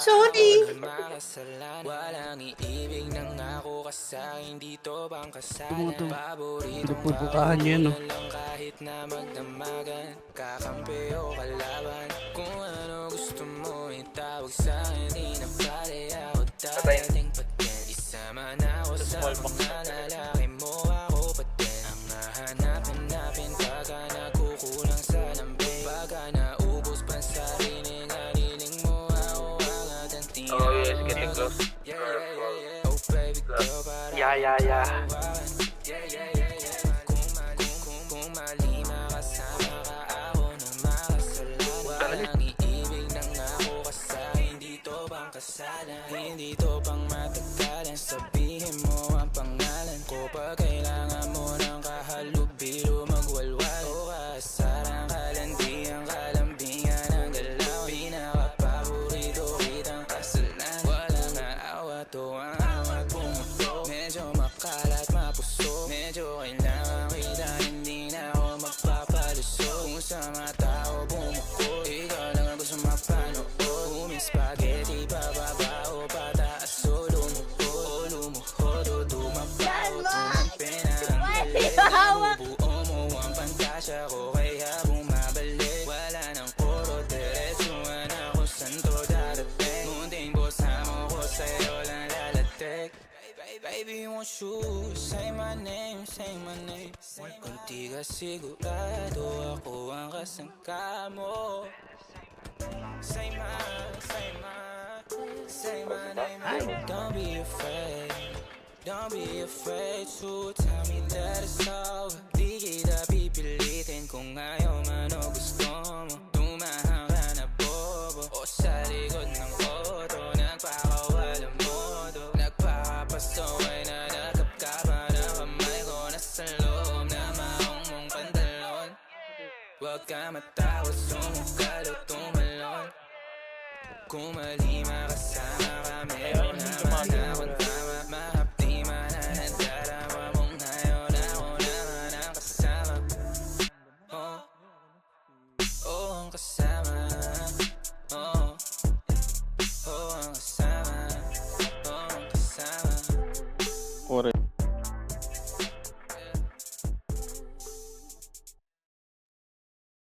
Sorry. Walang iibig ng ako ka sa'kin, dito bang kasalan? Ito Paborito pupukahan nyo yan, no? lang kahit na magdamagan, kakampi o kalaban. Kung ano gusto mo itawag sa'kin, di na pala ako darating pa din. Isama na ako sa mga lalaki mo, ako pa din. Ang hahanapin pagka nagkukulang sa lambing, pagka naubos pa sa rinig, haliling mo ako agad ang tingin. Oh yes, getting close. Oh baby girl, para Yeah. Kung malima kasama ka, ako na makasalanan. Walang iibig ng ako ka sa'kin, dito bang kasalan? Hindi to pang matagalan, sabihin mo ang pangalan ko pag kailangan mo ng kahalubilo, magwalwal o kasaran, kalandian, kalambingan ang galaw. Pinaka-paborito kitang kasalan, walang aawa to ang awat bumuto. Medyo makalat mapuso, medyo kailangan kita, hindi na ako magpapaluso. Kung sa mga tao bumuko, ikaw lang ang gusto mapanood. Uming spaghetti, bababa o pataas o lumuhod o dumapao. Tumampi na ang galit, buo mo ang pantasya ko, kaya bumabalik. Wala nang koro, diretsuhan ako santo darating. Munting bosa mo ko, sa'yo lang lalatek. Baby, won't you say my name, say my name. Kung di ka sigurado, ako ang kasangka mo. Say my name. Don't be afraid to tell me that it's over. Di kita pipilitin kung ayaw man o gusto mo. Tumahan ka na bobo o sa likod ng auto, nagpakawalang modo, nagpakapasaway na nakapkapa na kamay ko nasa loob na maong mong pantalon. Huwag ka matakot, sumukal o tumalon. Kung malima kasama ka, meron naman na